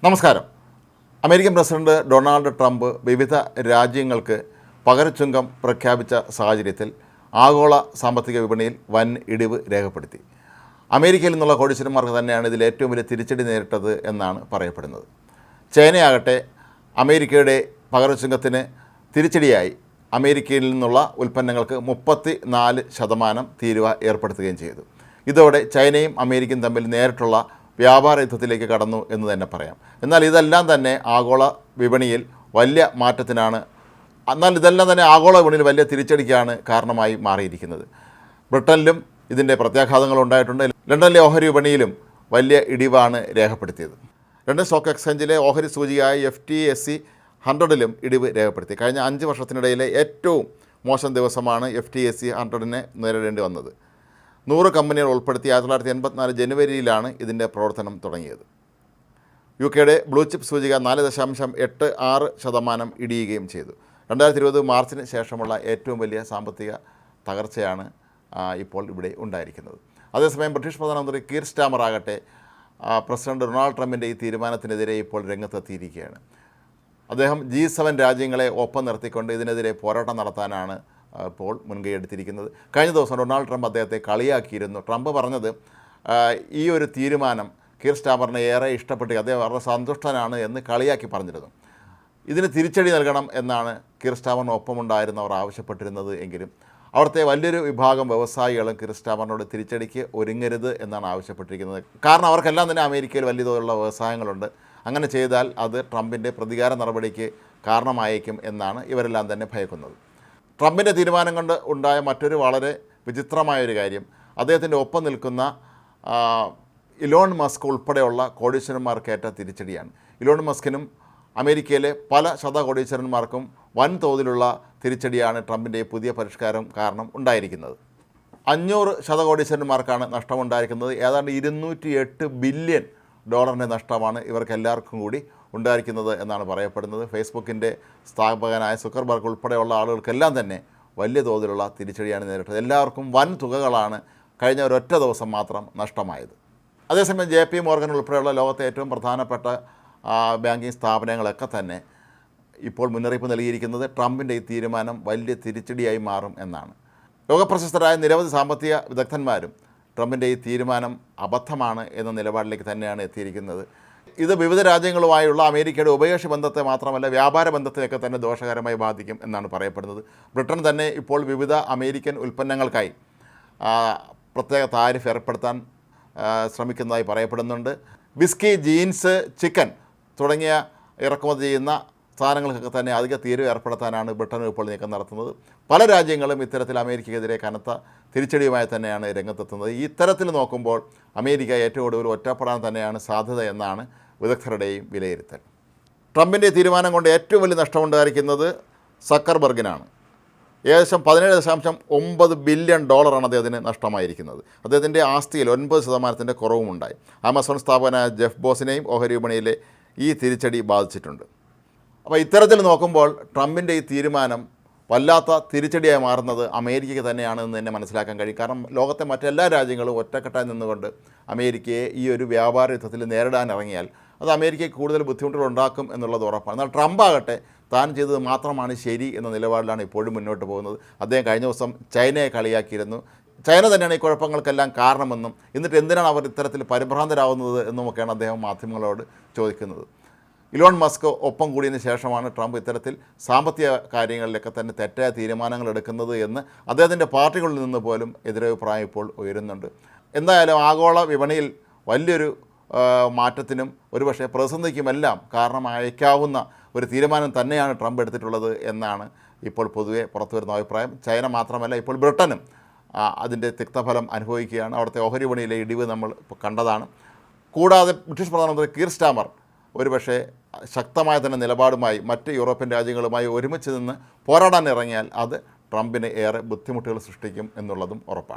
നമസ്കാരം. American president Donald Trump വിവിധ രാജ്യങ്ങൾക്ക് പകരച്ചുങ്കം പ്രഖ്യാപിച്ച സാഹചര്യത്തിൽ ആഗോള സാമ്പത്തിക വിപണിയിൽ വൻ ഇടിവ് രേഖപ്പെടുത്തി. അമേരിക്കയിൽ നിന്നുള്ള കോടീശ്വരന്മാർക്ക് തന്നെയാണ് ഇതിൽ ഏറ്റവും വലിയ തിരിച്ചടി നേരിട്ടത് എന്നാണ് പറയപ്പെടുന്നത്. ചൈനയാകട്ടെ അമേരിക്കയുടെ പകരച്ചുങ്കത്തിന് തിരിച്ചടിയായി അമേരിക്കയിൽ നിന്നുള്ള ഉൽപ്പന്നങ്ങൾക്ക് 34% തീരുവ ഏർപ്പെടുത്തുകയും ചെയ്തു. ഇതോടെ ചൈനയും അമേരിക്കയും തമ്മിൽ നേരിട്ടുള്ള വ്യാപാര യുദ്ധത്തിലേക്ക് കടന്നു എന്ന് തന്നെ പറയാം. എന്നാൽ ഇതെല്ലാം തന്നെ ആഗോള വിപണിയിൽ വലിയ മാറ്റത്തിനാണ് ആഗോള വിപണിയിൽ വലിയ തിരിച്ചടിക്കാണ് കാരണമായി മാറിയിരിക്കുന്നത്. ബ്രിട്ടനിലും ഇതിൻ്റെ പ്രത്യാഘാതങ്ങൾ ഉണ്ടായിട്ടുണ്ട്. ലണ്ടനിലെ ഓഹരി വിപണിയിലും വലിയ ഇടിവാണ് രേഖപ്പെടുത്തിയത്. ലണ്ടൻ സ്റ്റോക്ക് എക്സ്ചേഞ്ചിലെ ഓഹരി സൂചികയായ FTSE 100-ലും ഇടിവ് രേഖപ്പെടുത്തി. കഴിഞ്ഞ 5 വർഷത്തിനിടയിലെ ഏറ്റവും മോശം ദിവസമാണ് FTSE 100-നെ നേരിടേണ്ടി വന്നത്. 100 കമ്പനികൾ ഉൾപ്പെടുത്തി 1984 ജനുവരിയിലാണ് ഇതിൻ്റെ പ്രവർത്തനം തുടങ്ങിയത്. UK ബ്ലൂ ചിപ്പ് സൂചിക 4.86% ഇടിയുകയും ചെയ്തു. 2020 മാർച്ചിന് ശേഷമുള്ള ഏറ്റവും വലിയ സാമ്പത്തിക തകർച്ചയാണ് ഇപ്പോൾ ഇവിടെ ഉണ്ടായിരിക്കുന്നത്. അതേസമയം ബ്രിട്ടീഷ് പ്രധാനമന്ത്രി കീർ സ്റ്റാമർ ആകട്ടെ പ്രസിഡന്റ് ഡൊണാൾഡ് ട്രംപിൻ്റെ ഈ തീരുമാനത്തിനെതിരെ ഇപ്പോൾ രംഗത്തെത്തിയിരിക്കുകയാണ്. അദ്ദേഹം G7 രാജ്യങ്ങളെ ഒപ്പം നിർത്തിക്കൊണ്ട് ഇതിനെതിരെ പോരാട്ടം നടത്താനാണ് ഇപ്പോൾ മുൻകൈ എടുത്തിരിക്കുന്നത്. കഴിഞ്ഞ ദിവസം ഡൊണാൾഡ് ട്രംപ് അദ്ദേഹത്തെ കളിയാക്കിയിരുന്നു. ട്രംപ് പറഞ്ഞത് ഈ ഒരു തീരുമാനം കീർ സ്റ്റാമറിനെ ഏറെ ഇഷ്ടപ്പെട്ട് അദ്ദേഹം വളരെ സന്തുഷ്ടനാണ് എന്ന് കളിയാക്കി പറഞ്ഞിരുന്നു. ഇതിന് തിരിച്ചടി നൽകണം എന്നാണ് കീർ സ്റ്റാമറിന് ഒപ്പമുണ്ടായിരുന്നവർ ആവശ്യപ്പെട്ടിരുന്നത്. എങ്കിലും അവിടുത്തെ വലിയൊരു വിഭാഗം വ്യവസായികളും കീർ സ്റ്റാമറിനോട് തിരിച്ചടിക്ക് ഒരുങ്ങരുത് എന്നാണ് ആവശ്യപ്പെട്ടിരിക്കുന്നത്. കാരണം അവർക്കെല്ലാം തന്നെ അമേരിക്കയിൽ വലിയ തോതിലുള്ള വ്യവസായങ്ങളുണ്ട്. അങ്ങനെ ചെയ്താൽ അത് ട്രംപിൻ്റെ പ്രതികാര നടപടിക്ക് കാരണമായേക്കും എന്നാണ് ഇവരെല്ലാം തന്നെ ഭയക്കുന്നത്. ട്രംപിൻ്റെ തീരുമാനം കൊണ്ട് ഉണ്ടായ മറ്റൊരു വളരെ വിചിത്രമായൊരു കാര്യം അദ്ദേഹത്തിൻ്റെ ഒപ്പം നിൽക്കുന്ന ഇലോൺ മസ്ക് ഉൾപ്പെടെയുള്ള കോടീശ്വരന്മാർക്കേറ്റ തിരിച്ചടിയാണ്. ഇലോൺ മസ്കിനും അമേരിക്കയിലെ പല ശതകോടീശ്വരന്മാർക്കും വൻതോതിലുള്ള തിരിച്ചടിയാണ് ട്രംപിൻ്റെ പുതിയ പരിഷ്കാരം കാരണം ഉണ്ടായിരിക്കുന്നത്. 500 ശതകോടീശ്വരന്മാർക്കാണ് നഷ്ടമുണ്ടായിരിക്കുന്നത്. ഏതാണ്ട് $208 ബില്യൺ നഷ്ടമാണ് ഇവർക്കെല്ലാവർക്കും കൂടി ഉണ്ടായിരിക്കുന്നത് എന്നാണ് പറയപ്പെടുന്നത്. ഫേസ്ബുക്കിൻ്റെ സ്ഥാപകനായ സുക്കർബർഗ് ഉൾപ്പെടെയുള്ള ആളുകൾക്കെല്ലാം തന്നെ വലിയ തോതിലുള്ള തിരിച്ചടിയാണ് നേരിട്ടത്. എല്ലാവർക്കും വൻ തുകകളാണ് കഴിഞ്ഞ ഒരൊറ്റ ദിവസം മാത്രം നഷ്ടമായത്. അതേസമയം JP മോർഗൻ ഉൾപ്പെടെയുള്ള ലോകത്തെ ഏറ്റവും പ്രധാനപ്പെട്ട ബാങ്കിങ് സ്ഥാപനങ്ങളൊക്കെ തന്നെ ഇപ്പോൾ മുന്നറിയിപ്പ് നൽകിയിരിക്കുന്നത് ട്രംപിൻ്റെ ഈ തീരുമാനം വലിയ തിരിച്ചടിയായി മാറും എന്നാണ്. ലോകപ്രശസ്തരായ നിരവധി സാമ്പത്തിക വിദഗ്ധന്മാരും ട്രംപിൻ്റെ ഈ തീരുമാനം അബദ്ധമാണ് എന്ന നിലപാടിലേക്ക് തന്നെയാണ് എത്തിയിരിക്കുന്നത്. ഇത് വിവിധ രാജ്യങ്ങളുമായുള്ള അമേരിക്കയുടെ ഉഭയകക്ഷി ബന്ധത്തെ മാത്രമല്ല വ്യാപാര ബന്ധത്തെയൊക്കെ തന്നെ ദോഷകരമായി ബാധിക്കും എന്നാണ് പറയപ്പെടുന്നത്. ബ്രിട്ടൻ തന്നെ ഇപ്പോൾ വിവിധ അമേരിക്കൻ ഉൽപ്പന്നങ്ങൾക്കായി പ്രത്യേക താരിഫ് ഏർപ്പെടുത്താൻ ശ്രമിക്കുന്നതായി പറയപ്പെടുന്നുണ്ട്. വിസ്കി, ജീൻസ്, ചിക്കൻ തുടങ്ങിയ ഇറക്കുമതി ചെയ്യുന്ന സാധനങ്ങൾക്കൊക്കെ തന്നെ അധിക തീരുവ ഏർപ്പെടുത്താനാണ് ബ്രിട്ടൻ ഇപ്പോൾ നീക്കം നടത്തുന്നത്. പല രാജ്യങ്ങളും ഇത്തരത്തിൽ അമേരിക്കയ്ക്കെതിരെ കനത്ത തിരിച്ചടിയുമായി തന്നെയാണ് രംഗത്തെത്തുന്നത്. ഈ ഇത്തരത്തിൽ നോക്കുമ്പോൾ അമേരിക്ക ഏറ്റവും കൂടുതൽ ഒറ്റപ്പെടാൻ തന്നെയാണ് സാധ്യത എന്നാണ് വിദഗ്ധരുടെയും വിലയിരുത്തൽ. ട്രംപിൻ്റെ തീരുമാനം കൊണ്ട് ഏറ്റവും വലിയ നഷ്ടമുണ്ടായിരിക്കുന്നത് സക്കർബർഗിനാണ്. ഏകദേശം $17.9 ബില്യൺ അദ്ദേഹത്തിന് നഷ്ടമായിരിക്കുന്നത്. അദ്ദേഹത്തിൻ്റെ ആസ്തിയിൽ 9% കുറവുമുണ്ടായി. ആമസോൺ സ്ഥാപകനായ ജെഫ് ബോസിനെയും ഓഹരി വിപണിയിലെ ഈ തിരിച്ചടി ബാധിച്ചിട്ടുണ്ട്. അപ്പോൾ ഇത്തരത്തിൽ നോക്കുമ്പോൾ ട്രംപിൻ്റെ ഈ തീരുമാനം വല്ലാത്ത തിരിച്ചടിയായി മാറുന്നത് അമേരിക്കയ്ക്ക് തന്നെയാണെന്ന് തന്നെ മനസ്സിലാക്കാൻ കഴിയും. കാരണം ലോകത്തെ മറ്റെല്ലാ രാജ്യങ്ങളും ഒറ്റക്കെട്ടായി നിന്നുകൊണ്ട് അമേരിക്കയെ ഈ ഒരു വ്യാപാര യുദ്ധത്തിൽ നേരിടാൻ ഇറങ്ങിയാൽ അത് അമേരിക്കയ്ക്ക് കൂടുതൽ ബുദ്ധിമുട്ടുകൾ ഉണ്ടാക്കും എന്നുള്ളത് ഉറപ്പാണ്. എന്നാൽ ട്രംപ് ആകട്ടെ താൻ ചെയ്തത് മാത്രമാണ് ശരി എന്ന നിലപാടിലാണ് ഇപ്പോഴും മുന്നോട്ട് പോകുന്നത്. അദ്ദേഹം കഴിഞ്ഞ ദിവസം ചൈനയെ കളിയാക്കിയിരുന്നു. ചൈന തന്നെയാണ് ഈ കുഴപ്പങ്ങൾക്കെല്ലാം കാരണമെന്നും എന്നിട്ട് എന്തിനാണ് അവർ ഇത്തരത്തിൽ പരിഭ്രാന്തരാകുന്നത് എന്നുമൊക്കെയാണ് അദ്ദേഹം മാധ്യമങ്ങളോട് ചോദിക്കുന്നത്. ഇലോൺ മസ്ക് ഒപ്പം കൂടിയതിന് ശേഷമാണ് ട്രംപ് ഇത്തരത്തിൽ സാമ്പത്തിക കാര്യങ്ങളിലൊക്കെ തന്നെ തെറ്റായ തീരുമാനങ്ങൾ എടുക്കുന്നത് എന്ന് അദ്ദേഹത്തിൻ്റെ പാർട്ടികളിൽ നിന്ന് പോലും എതിരഭിപ്രായം ഇപ്പോൾ ഉയരുന്നുണ്ട്. എന്തായാലും ആഗോള വിപണിയിൽ വലിയൊരു മാറ്റത്തിനും ഒരുപക്ഷെ പ്രതിസന്ധിക്കുമെല്ലാം കാരണമായേക്കാവുന്ന ഒരു തീരുമാനം തന്നെയാണ് ട്രംപ് എടുത്തിട്ടുള്ളത് എന്നാണ് ഇപ്പോൾ പൊതുവെ പുറത്തുവരുന്ന അഭിപ്രായം. ചൈന മാത്രമല്ല, ഇപ്പോൾ ബ്രിട്ടനും അതിൻ്റെ തിക്തഫലം അനുഭവിക്കുകയാണ്. അവിടുത്തെ ഓഹരി വിപണിയിലെ ഇടിവ് നമ്മൾ കണ്ടതാണ്. കൂടാതെ ബ്രിട്ടീഷ് പ്രധാനമന്ത്രി കീർ സ്റ്റാമർ ഒരുപക്ഷെ ശക്തമായ തന്നെ നിലപാടുമായി മറ്റ് യൂറോപ്യൻ രാജ്യങ്ങളുമായി ഒരുമിച്ച് നിന്ന് പോരാടാൻ ഇറങ്ങിയാൽ അത് ട്രംപിന് ഏറെ ബുദ്ധിമുട്ടുകൾ സൃഷ്ടിക്കും എന്നുള്ളതും ഉറപ്പാണ്.